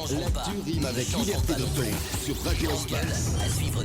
changeront pas. L'actu rime avec liberté de ton sur Radio Espace. À suivre.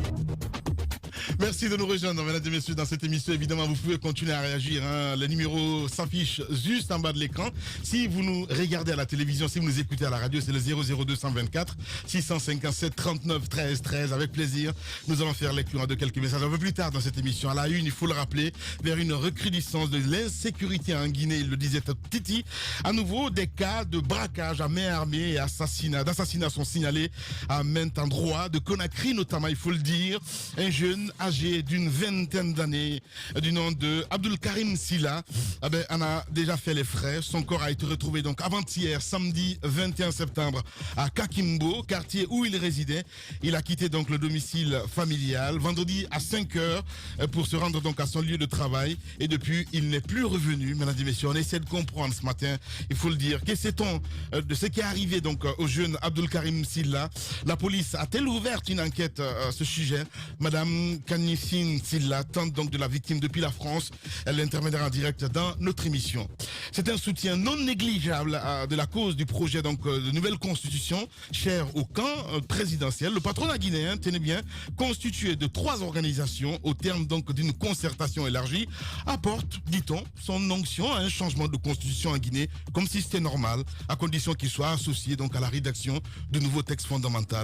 Merci de nous rejoindre, mesdames et messieurs, dans cette émission. Évidemment, vous pouvez continuer à réagir. Le numéro s'affiche juste en bas de l'écran. Si vous nous regardez à la télévision, si vous nous écoutez à la radio, c'est le 00224 657 39 13 13. Avec plaisir, nous allons faire lecture de quelques messages un peu plus tard dans cette émission. À la une, il faut le rappeler, vers une recrudescence de l'insécurité en Guinée, il le disait Titi. À nouveau, des cas de braquage à main armée et d'assassinats sont signalés à maints endroits, de Conakry notamment, il faut le dire. Un jeune âgé d'une vingtaine d'années, du nom de Abdul Karim Silla, en a déjà fait les frais. Son corps a été retrouvé donc avant-hier, samedi 21 septembre, à Kakimbo, quartier où il résidait. Il a quitté donc le domicile familial vendredi à 5 heures pour se rendre donc à son lieu de travail. Et depuis, il n'est plus revenu. Mesdames et messieurs, on essaie de comprendre ce matin, il faut le dire. Que sait-on de ce qui est arrivé donc au jeune Abdul Karim Silla? La police a-t-elle ouvert une enquête à ce sujet? Madame Kanissine Silla tente donc de la victime depuis la France. Elle interviendra en direct dans notre émission. C'est un soutien non négligeable de la cause du projet donc de nouvelle constitution cher au camp présidentiel. Le patronat guinéen, tenez bien, constitué de 3 organisations au terme donc d'une concertation élargie, apporte, dit-on, son onction à un changement de constitution en Guinée, comme si c'était normal, à condition qu'il soit associé donc à la rédaction de nouveaux textes fondamentaux.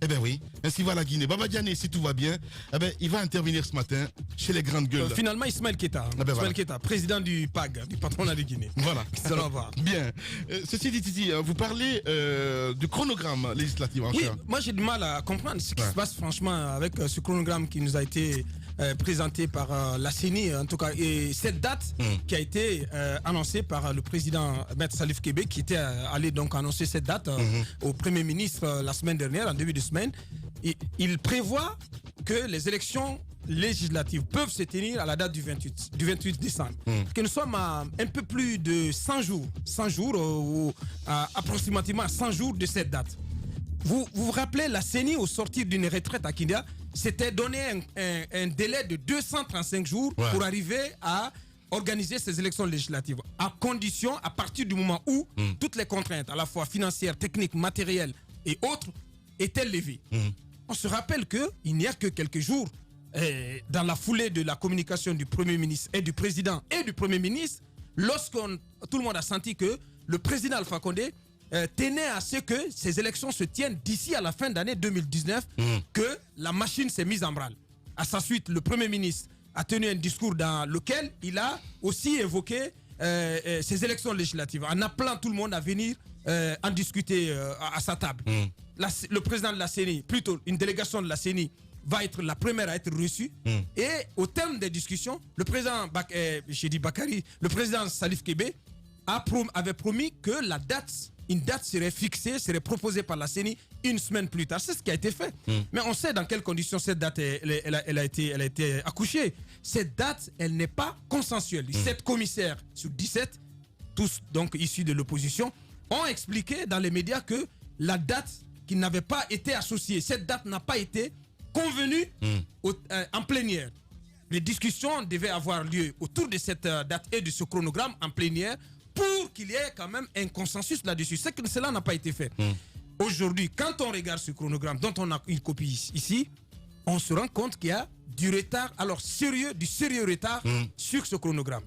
Eh bien oui, ainsi va la Guinée. Baba Diané, si tout va bien, eh bien, il va intervenir ce matin chez les grandes gueules. Finalement, Ismaël Keita, Ismaël Keita, président du PAG, du patronat de Guinée. Voilà. Nous allons voir. Bien. Ceci dit, Titi, vous parlez du chronogramme législatif. Oui, moi j'ai du mal à comprendre ce qui se passe franchement avec ce chronogramme qui nous a été présenté par la CENI, en tout cas, et cette date qui a été annoncée par le président Maître Salif Kébé, qui était allé donc annoncer cette date au Premier ministre la semaine dernière, en début de semaine. Il prévoit que les élections législatives peuvent se tenir à la date du 28 décembre. Que nous sommes à un peu plus de 100 jours ou approximativement 100 jours de cette date. Vous vous rappelez, la CENI, au sortir d'une retraite à Kindia, s'était donné un délai de 235 jours pour arriver à organiser ces élections législatives, à condition, à partir du moment où toutes les contraintes, à la fois financières, techniques, matérielles et autres, étaient levées. On se rappelle qu'il n'y a que quelques jours, dans la foulée de la communication du Premier ministre et du Président et du Premier ministre, tout le monde a senti que le président Alpha Condé tenait à ce que ces élections se tiennent d'ici à la fin d'année 2019, que la machine s'est mise en branle. À sa suite, le Premier ministre a tenu un discours dans lequel il a aussi évoqué ces élections législatives, en appelant tout le monde à venir en discuter à sa table. Le président de la CENI, plutôt une délégation de la CENI, va être la première à être reçue. Et au terme des discussions, le président le président Salif Kébé avait promis que une date serait fixée, serait proposée par la CENI une semaine plus tard. C'est ce qui a été fait. Mais on sait dans quelles conditions cette date elle a été accouchée. Cette date, elle n'est pas consensuelle. 7 commissaires sur 17, tous donc issus de l'opposition, ont expliqué dans les médias que la date qui n'avait pas été associée, cette date n'a pas été convenue en plénière. Les discussions devaient avoir lieu autour de cette date et de ce chronogramme en plénière pour qu'il y ait quand même un consensus là-dessus. C'est que cela n'a pas été fait. Aujourd'hui, quand on regarde ce chronogramme dont on a une copie ici, on se rend compte qu'il y a du retard, alors du sérieux retard sur ce chronogramme.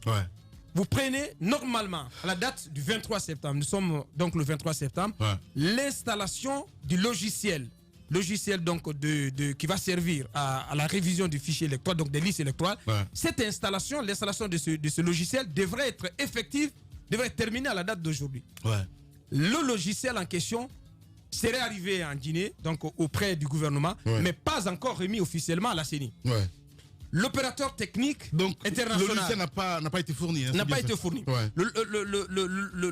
Vous prenez normalement à la date du 23 septembre, nous sommes donc le 23 septembre, l'installation du logiciel donc qui va servir à la révision du fichier électoral, donc des listes électorales. Cette installation, l'installation de ce logiciel devrait être effective, devrait être terminée à la date d'aujourd'hui. Le logiciel en question serait arrivé en Guinée, donc auprès du gouvernement, mais pas encore remis officiellement à la CENI. L'opérateur technique international. Le logiciel n'a pas été fourni. N'a pas été fourni.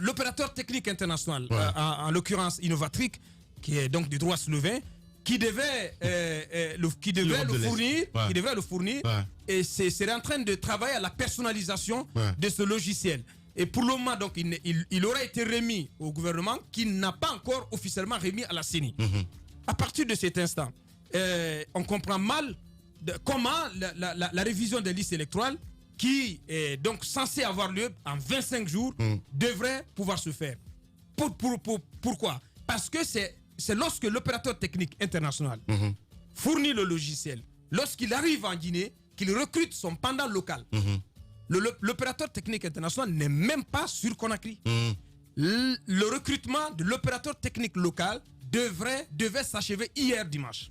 L'opérateur technique international, en l'occurrence Innovatric, qui est donc du droit slovène, qui devait le fournir, et serait en train de travailler à la personnalisation de ce logiciel. Et pour le moment, donc, il aurait été remis au gouvernement, qui n'a pas encore officiellement remis à la CENI. À partir de cet instant, on comprend mal comment la révision des listes électorales, qui est donc censée avoir lieu en 25 jours, devrait pouvoir se faire. Pourquoi? Parce que c'est c'est lorsque l'opérateur technique international fournit le logiciel, lorsqu'il arrive en Guinée, qu'il recrute son pendant local. L'opérateur technique international n'est même pas sur Conakry. Le recrutement de l'opérateur technique local devait s'achever hier dimanche.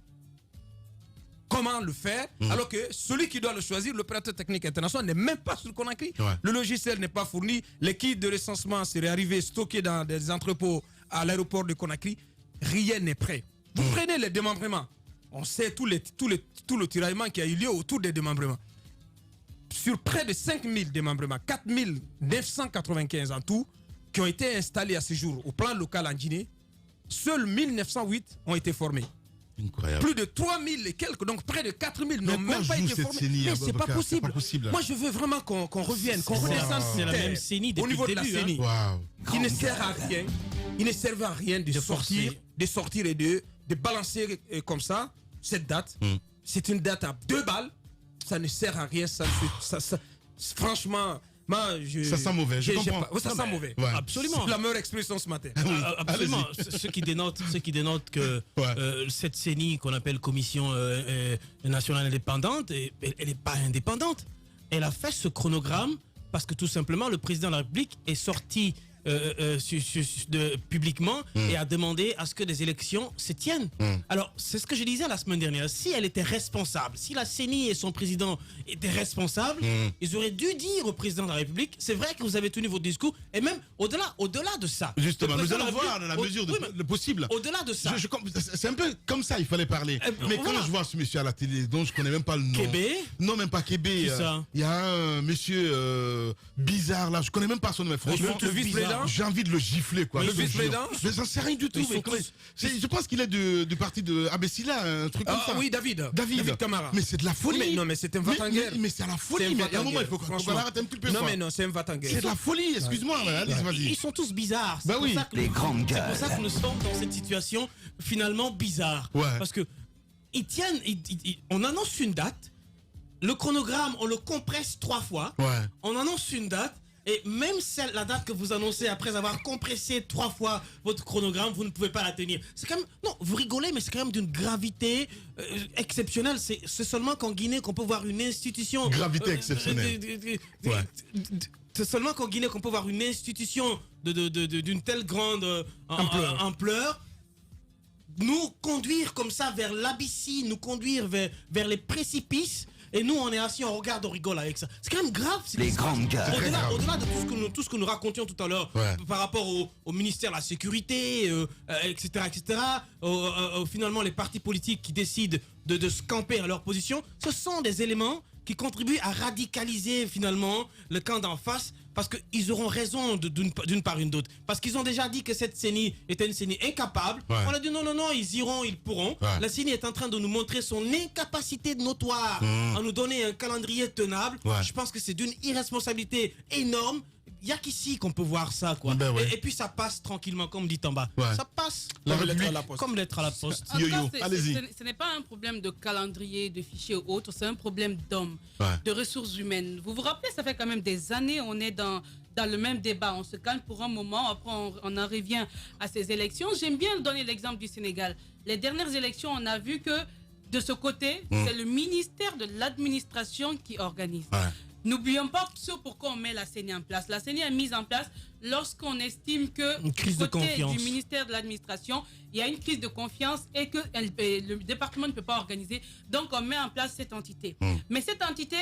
Comment le faire alors que celui qui doit le choisir, l'opérateur technique international, n'est même pas sur Conakry. Le logiciel n'est pas fourni, les kits de recensement seraient arrivés stockés dans des entrepôts à l'aéroport de Conakry. Rien n'est prêt. Vous prenez les démembrements. On sait tout le tiraillement qui a eu lieu autour des démembrements. Sur près de 5000 démembrements, 4995 en tout, qui ont été installés à ce jour au plan local en Guinée, seuls 1908 ont été formés. Incroyable. Plus de 3000 et quelques, donc près de 4000 n'ont même pas été formés. Mais c'est pas possible. Moi, je veux vraiment qu'on revienne, qu'on redescende sur la même CENI au niveau de la CENI. Qui ne sert à rien. Il ne servait à rien de sortir et de balancer comme ça cette date. C'est une date à 2 balles. Ça ne sert à rien. Franchement, moi, ça sent mauvais. Je comprends. Ça sent mauvais. Ouais. Absolument. C'est la meilleure expression ce matin. Absolument. Ce qui dénote que cette CENI qu'on appelle Commission nationale indépendante, elle n'est pas indépendante. Elle a fait ce chronogramme parce que tout simplement le président de la République est sorti publiquement et a demandé à ce que des élections se tiennent. Alors, c'est ce que je disais la semaine dernière. Si elle était responsable, si la CENI et son président étaient responsables, ils auraient dû dire au président de la République, c'est vrai que vous avez tenu votre discours, et même au-delà de ça. Justement, nous allons voir dans la mesure de possible. Au-delà de ça. C'est un peu comme ça, il fallait parler. Mais quand je vois ce monsieur à la télé, dont je connais même pas le nom. Kébé? Non, même pas Kébé. Il y a un monsieur bizarre là, je connais même pas son nom. Mais franchement, le vice-président. J'ai envie de le gifler, quoi. Le vice-président. Mais j'en sais rien du tout. Je pense qu'il est du parti de Abessila, un truc comme ça. Oui, David Camara. Mais c'est de la folie. Mais c'est un va-t-en-guerre. Mais c'est à la folie. Mais à un moment, il faut qu'on arrête un petit peu. Non, mais non, c'est un va-t-en-guerre. C'est de la folie, excuse-moi. Allez, vas-y. Ils sont tous bizarres. Bah oui. Les grandes gueules. C'est pour ça que nous sommes dans cette situation finalement bizarre. Parce que ils tiennent, on annonce une date, le chronogramme, on le compresse 3 fois. On annonce une date. Et même la date que vous annoncez après avoir compressé 3 fois votre chronogramme, vous ne pouvez pas la tenir. C'est quand même, non, vous rigolez, mais c'est quand même d'une gravité exceptionnelle. C'est seulement qu'en Guinée qu'on peut voir une institution. Gravité exceptionnelle. C'est seulement qu'en Guinée qu'on peut voir une institution d'une telle grande ampleur nous conduire comme ça vers l'abyssine, nous conduire vers les précipices. Et nous, on est assis, on regarde, on rigole avec ça. C'est quand même grave. Les grandes gueules. Au-delà de tout ce que nous racontions tout à l'heure par rapport au ministère de la Sécurité, etc., finalement, les partis politiques qui décident de se camper à leur position, ce sont des éléments qui contribuent à radicaliser finalement le camp d'en face, parce qu'ils auront raison d'une part une d'autre. Parce qu'ils ont déjà dit que cette CENI était une CENI incapable. On a dit non, ils iront, ils pourront. La CENI est en train de nous montrer son incapacité notoire à nous donner un calendrier tenable. Je pense que c'est d'une irresponsabilité énorme. Il n'y a qu'ici qu'on peut voir ça, quoi. Et puis ça passe tranquillement, comme dit en bas. Ça passe comme lettre à la poste. Allez-y. Ce n'est pas un problème de calendrier, de fichiers ou autre, c'est un problème d'hommes, de ressources humaines. Vous vous rappelez, ça fait quand même des années, on est dans le même débat. On se calme pour un moment, après on en revient à ces élections. J'aime bien donner l'exemple du Sénégal. Les dernières élections, on a vu que de ce côté, c'est le ministère de l'administration qui organise. N'oublions pas ce pourquoi on met la CENI en place. La CENI est mise en place lorsqu'on estime que du côté du ministère de l'administration, il y a une crise de confiance et que le département ne peut pas organiser. Donc on met en place cette entité. Mais cette entité,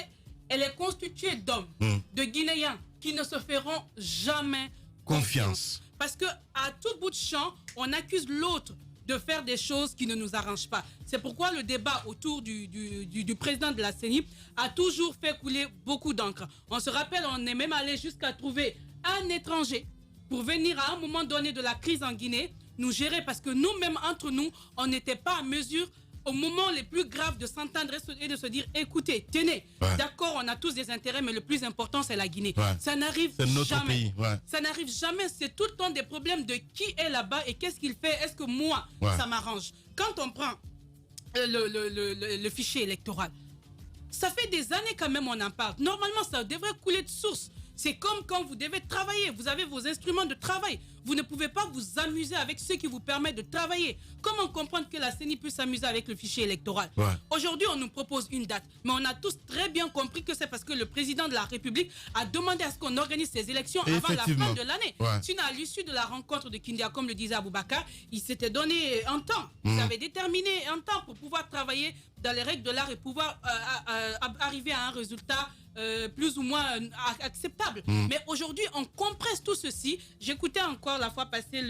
elle est constituée d'hommes, de Guinéens qui ne se feront jamais confiance. Parce que à tout bout de champ, on accuse l'autre de faire des choses qui ne nous arrangent pas. C'est pourquoi le débat autour du président de la CENI a toujours fait couler beaucoup d'encre. On se rappelle, on est même allé jusqu'à trouver un étranger pour venir à un moment donné de la crise en Guinée, nous gérer, parce que nous-mêmes, entre nous, on n'était pas à mesure au moment les plus graves de s'entendre et de se dire, écoutez, tenez, d'accord, on a tous des intérêts, mais le plus important, c'est la Guinée. Ça n'arrive jamais. Ça n'arrive jamais. C'est tout le temps des problèmes de qui est là-bas et qu'est-ce qu'il fait. Est-ce que moi, ça m'arrange? Quand on prend le fichier électoral, ça fait des années quand même on en parle. Normalement, ça devrait couler de source. C'est comme quand vous devez travailler. Vous avez vos instruments de travail. Vous ne pouvez pas vous amuser avec ceux qui vous permettent de travailler. Comment comprendre que la CENI peut s'amuser avec le fichier électoral? Aujourd'hui, on nous propose une date. Mais on a tous très bien compris que c'est parce que le président de la République a demandé à ce qu'on organise ces élections avant la fin de l'année. Sinon, à l'issue de la rencontre de Kindia, comme le disait Aboubakar, il s'était donné un temps. Il avait déterminé un temps pour pouvoir travailler dans les règles de l'art et pouvoir arriver à un résultat plus ou moins acceptable. Mais aujourd'hui, on compresse tout ceci. J'écoutais encore la fois passée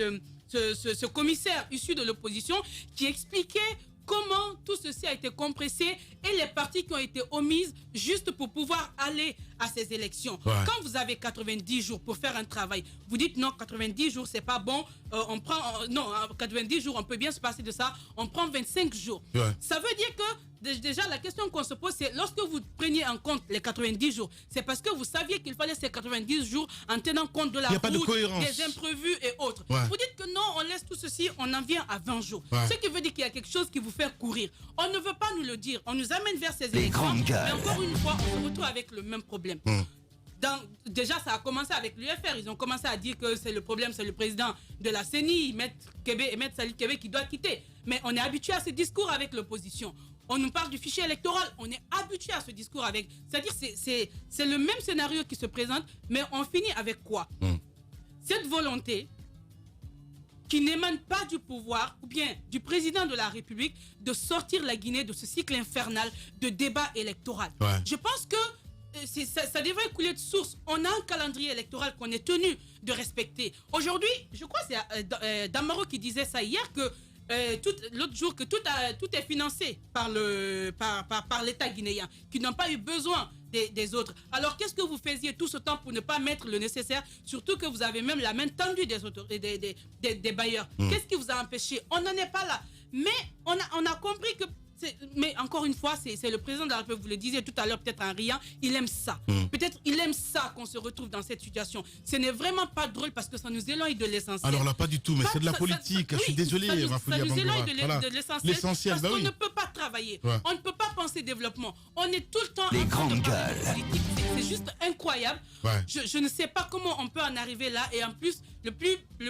ce commissaire issu de l'opposition qui expliquait comment tout ceci a été compressé et les parties qui ont été omises juste pour pouvoir aller à ces élections. Quand vous avez 90 jours pour faire un travail, vous dites non, 90 jours c'est pas bon, on prend non, 90 jours on peut bien se passer de ça, on prend 25 jours. Ça veut dire que déjà la question qu'on se pose, c'est lorsque vous preniez en compte les 90 jours, c'est parce que vous saviez qu'il fallait ces 90 jours en tenant compte de la route, des imprévus et autres. Vous dites que non, on laisse tout ceci, on en vient à 20 jours. Ce qui veut dire qu'il y a quelque chose qui vous fait courir. On ne veut pas nous le dire, on nous amène vers ces élections, mais encore une fois, on se retrouve avec le même problème. Déjà, ça a commencé avec l'UFR. Ils ont commencé à dire que c'est le problème, c'est le président de la CENI, Maître Salif Kébé, qui doit quitter. Mais on est habitué à ce discours avec l'opposition. On nous parle du fichier électoral, on est habitué à ce discours avec... C'est-à-dire c'est le même scénario qui se présente, mais on finit avec quoi? Cette volonté qui n'émane pas du pouvoir ou bien du président de la République de sortir la Guinée de ce cycle infernal de débat électoral. Je pense que ça devrait couler de source. On a un calendrier électoral qu'on est tenu de respecter. Aujourd'hui, je crois que c'est Damaro qui disait ça hier, que l'autre jour, que tout est financé par l'État guinéen, qui n'ont pas eu besoin des autres. Alors qu'est-ce que vous faisiez tout ce temps pour ne pas mettre le nécessaire, surtout que vous avez même la main tendue des bailleurs. Qu'est-ce qui vous a empêché? On n'en est pas là. Mais on a compris que... Mais encore une fois, c'est le président de la République, vous le disiez tout à l'heure, peut-être en riant, il aime ça. Peut-être il aime ça qu'on se retrouve dans cette situation. Ce n'est vraiment pas drôle parce que ça nous éloigne de l'essentiel. Alors là, pas du tout, mais c'est de la politique. Je suis désolé, ça nous éloigne de l'essentiel parce qu'on ne peut pas travailler. On ne peut pas penser développement. On est tout le temps en train de parler de politique. C'est juste incroyable. Je ne sais pas comment on peut en arriver là. Et en plus, le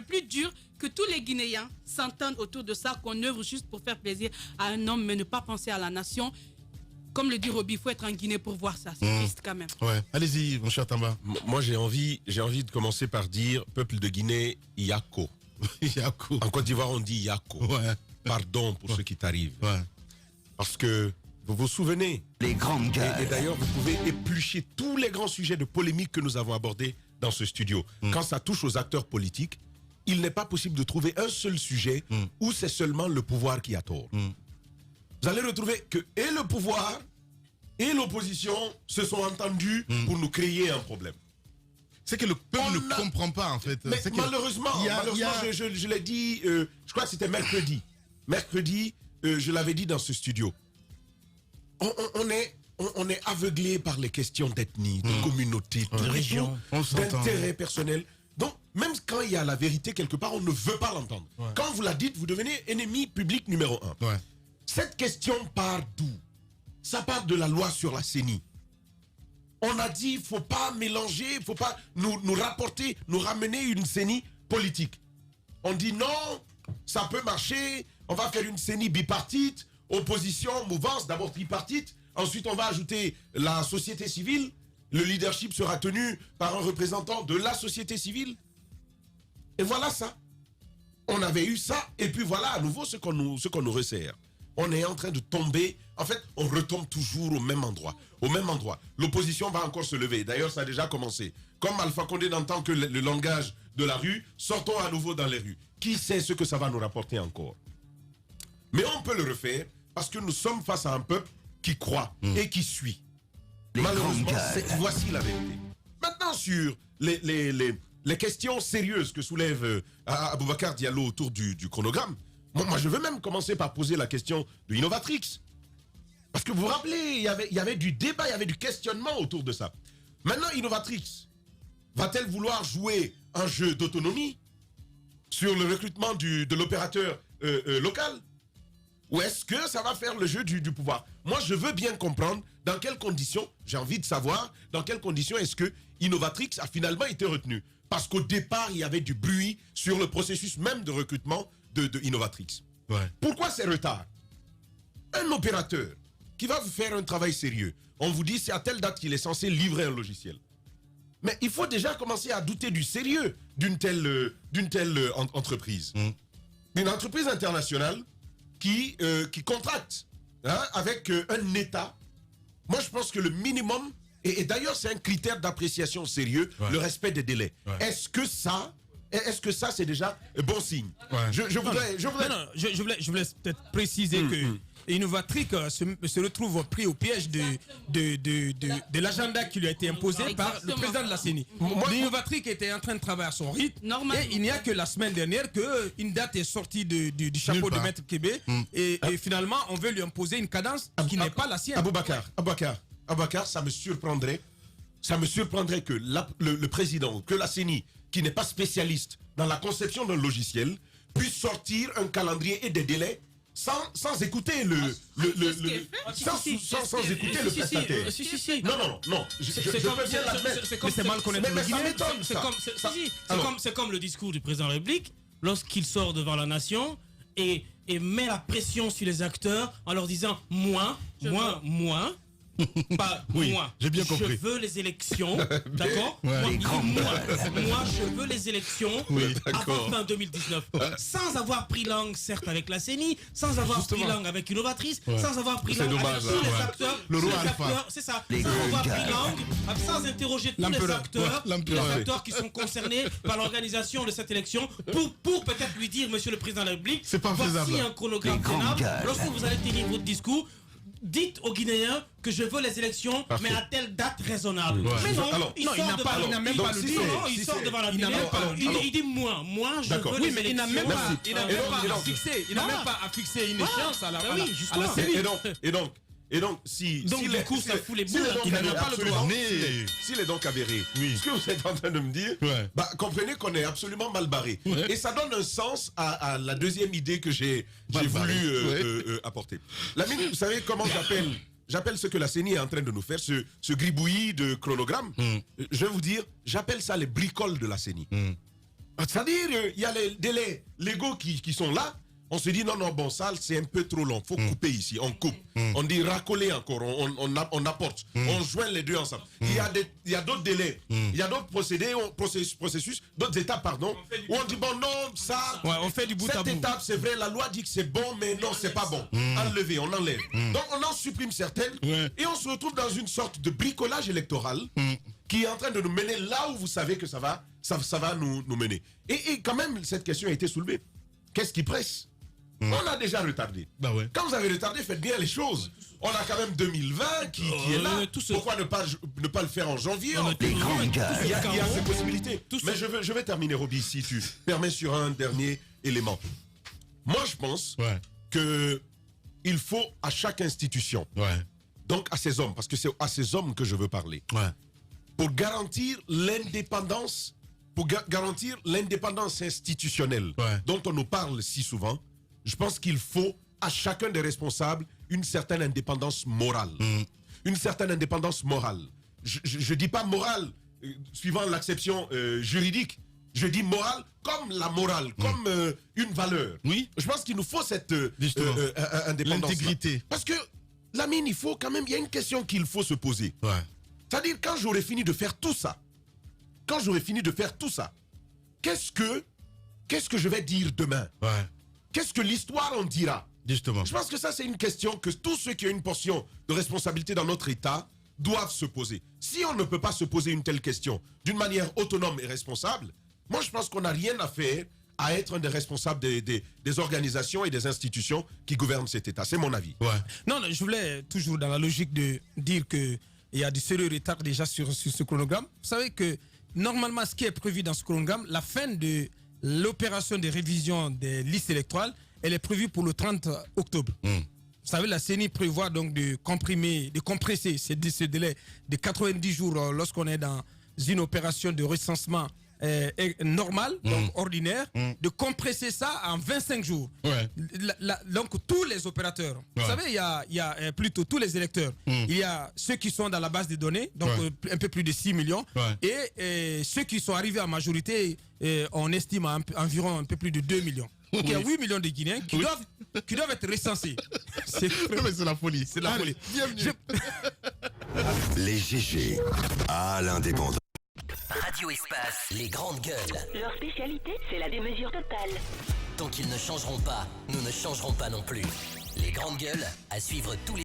plus dur, que tous les Guinéens s'entendent autour de ça, qu'on œuvre juste pour faire plaisir à un homme, mais ne pas penser à la nation. Comme le dit Roby, il faut être en Guinée pour voir ça. C'est triste quand même. Allez-y, mon cher Tamba. Moi, j'ai envie de commencer par dire, peuple de Guinée, Yako. Yako. En Côte d'Ivoire, on dit Yako. Pardon pour ce qui t'arrive. Parce que vous vous souvenez, les grandes gueules. Et d'ailleurs, vous pouvez éplucher tous les grands sujets de polémique que nous avons abordés dans ce studio. Quand ça touche aux acteurs politiques, il n'est pas possible de trouver un seul sujet où c'est seulement le pouvoir qui a tort. Vous allez retrouver que et le pouvoir et l'opposition se sont entendus pour nous créer un problème. C'est que le peuple ne comprend pas, en fait. Mais malheureusement, je l'ai dit, je crois que c'était mercredi. Mercredi, je l'avais dit dans ce studio. On est aveuglé par les questions d'ethnie, de communauté, de région, d'intérêt personnel. Donc, même quand il y a la vérité quelque part, on ne veut pas l'entendre. Quand vous la dites, vous devenez ennemi public numéro 1. Cette question part d'où? Ça part de la loi sur la CENI. On a dit, il ne faut pas mélanger, il ne faut pas nous rapporter, nous ramener une CENI politique. On dit non, ça peut marcher, on va faire une CENI bipartite, opposition, mouvance, d'abord tripartite, ensuite on va ajouter la société civile. Le leadership sera tenu par un représentant de la société civile. Et voilà ça. On avait eu ça, et puis voilà à nouveau ce qu'on nous resserre. On est en train de tomber, en fait, on retombe toujours au même endroit. Au même endroit. L'opposition va encore se lever. D'ailleurs, ça a déjà commencé. Comme Alpha Condé n'entend que le langage de la rue, sortons à nouveau dans les rues. Qui sait ce que ça va nous rapporter encore? Mais on peut le refaire parce que nous sommes face à un peuple qui croit et qui suit. Malheureusement, voici la vérité. Maintenant, sur les questions sérieuses que soulève Aboubakar Diallo autour du chronogramme, moi, je veux même commencer par poser la question de Innovatrix. Parce que vous vous rappelez, il y avait du débat, il y avait du questionnement autour de ça. Maintenant, Innovatrix, va-t-elle vouloir jouer un jeu d'autonomie sur le recrutement de l'opérateur local? Ou est-ce que ça va faire le jeu du pouvoir? Moi, je veux bien comprendre dans quelles conditions, j'ai envie de savoir, dans quelles conditions est-ce que Innovatrix a finalement été retenu. Parce qu'au départ, il y avait du bruit sur le processus même de recrutement de Innovatrix. Ouais. Pourquoi ces retards? Un opérateur qui va vous faire un travail sérieux, on vous dit c'est à telle date qu'il est censé livrer un logiciel. Mais il faut déjà commencer à douter du sérieux d'une telle entreprise. Une entreprise internationale qui contracte avec un État. Moi, je pense que le minimum, et d'ailleurs c'est un critère d'appréciation sérieux, le respect des délais. Ouais. Est-ce que ça, c'est déjà un bon signe? Je voulais peut-être préciser que Innovatrix se retrouve pris au piège de l'agenda qui lui a été imposé par le président de la CENI. Innovatrix était en train de travailler à son rythme. Et il n'y a que la semaine dernière qu'une date est sortie du chapeau de Maître Kébé. Et finalement, on veut lui imposer une cadence qui n'est pas la sienne. Aboubacar, ça me surprendrait que le président, que la CENI, qui n'est pas spécialiste dans la conception d'un logiciel, puisse sortir un calendrier et des délais sans écouter sans écouter le prestataire. Non. C'est mal connaître le Guinée. C'est comme le discours du président de la République lorsqu'il sort devant la nation et met la pression sur les acteurs en leur disant moi. Pas moi. J'ai bien compris. Je veux les élections, d'accord. Moi, je veux les élections avant fin 2019. Sans avoir pris langue, certes, avec la CENI, sans avoir pris langue avec Innovatrix, sans avoir pris langue avec tous les acteurs. Le roi alpha. C'est ça. Sans avoir pris langue, sans interroger tous les acteurs qui sont concernés par l'organisation de cette élection pour peut-être lui dire, monsieur le président de la République, c'est pas faisable. Voici un chronogramme tenable. Lorsque vous allez tenir votre discours, dites aux Guinéens que je veux les élections, mais à telle date raisonnable. Mais non, il n'a même pas le dire. Il sort devant la télé. Il dit moi, je veux les élections. Il n'a même pas à fixer une échéance à la CENI. Et donc, si du coup, ça fout les boules. Il n'a pas le droit. S'il est donc avéré, ce que vous êtes en train de me dire, comprenez qu'on est absolument mal barré. Et ça donne un sens à la deuxième idée que j'ai voulu apporter. Lamine, vous savez comment j'appelle ce que la CENI est en train de nous faire, ce gribouillis de chronogramme. Je vais vous dire, j'appelle ça les bricoles de la CENI. C'est-à-dire, il y a les délais légaux qui sont là. On se dit non, ça c'est un peu trop long, faut couper ici, on coupe. On dit racoler encore, on apporte, on joint les deux ensemble. Il y a d'autres délais, il y a d'autres processus, d'autres étapes, pardon, où on dit bon non, ça, on fait du bout à bout. Cette étape c'est vrai, la loi dit que c'est bon, mais non, c'est pas bon. Enlever, on enlève. Donc on en supprime certaines et on se retrouve dans une sorte de bricolage électoral qui est en train de nous mener là où vous savez que ça va nous mener. Et quand même, cette question a été soulevée. Qu'est-ce qui presse? On a déjà retardé. Quand vous avez retardé, faites bien les choses. On a quand même 2020 qui est là. Pourquoi ne pas le faire en janvier? Il y a ces possibilités. Mais je vais terminer, Roby, si tu permets, sur un dernier élément. Moi, je pense qu'il faut à chaque institution, donc à ces hommes, parce que c'est à ces hommes que je veux parler, pour garantir l'indépendance, institutionnelle dont on nous parle si souvent. Je pense qu'il faut à chacun des responsables une certaine indépendance morale. Une certaine indépendance morale. Je ne dis pas morale suivant l'acception juridique. Je dis morale comme la morale, comme une valeur. Je pense qu'il nous faut cette indépendance. L'intégrité. Parce que, Lamine, il faut quand même, il y a une question qu'il faut se poser. C'est-à-dire, quand j'aurai fini de faire tout ça, qu'est-ce que je vais dire demain? Qu'est-ce que l'histoire en dira? Justement. Je pense que ça, c'est une question que tous ceux qui ont une portion de responsabilité dans notre État doivent se poser. Si on ne peut pas se poser une telle question d'une manière autonome et responsable, moi, je pense qu'on n'a rien à faire à être un des responsables des organisations et des institutions qui gouvernent cet État. C'est mon avis. Non, je voulais toujours dans la logique de dire qu'il y a du sérieux retard déjà sur ce chronogramme. Vous savez que normalement, ce qui est prévu dans ce chronogramme, la fin de l'opération de révision des listes électorales, elle est prévue pour le 30 octobre. Vous savez, la CENI prévoit donc de compresser ce délai de 90 jours lorsqu'on est dans une opération de recensement normale, donc ordinaire, de compresser ça en 25 jours. Donc tous les opérateurs, vous savez, il y a plutôt tous les électeurs. Il y a ceux qui sont dans la base de données, donc un peu plus de 6 millions, et ceux qui sont arrivés à majorité, on estime à environ un peu plus de 2 millions. Donc il y a 8 millions de Guinéens qui doivent être recensés. C'est la folie. C'est la folie. Bienvenue. Les GG à l'indépendant. Radio Espace, les grandes gueules. Leur spécialité, c'est la démesure totale. Tant qu'ils ne changeront pas, nous ne changerons pas non plus. Les grandes gueules, à suivre tous les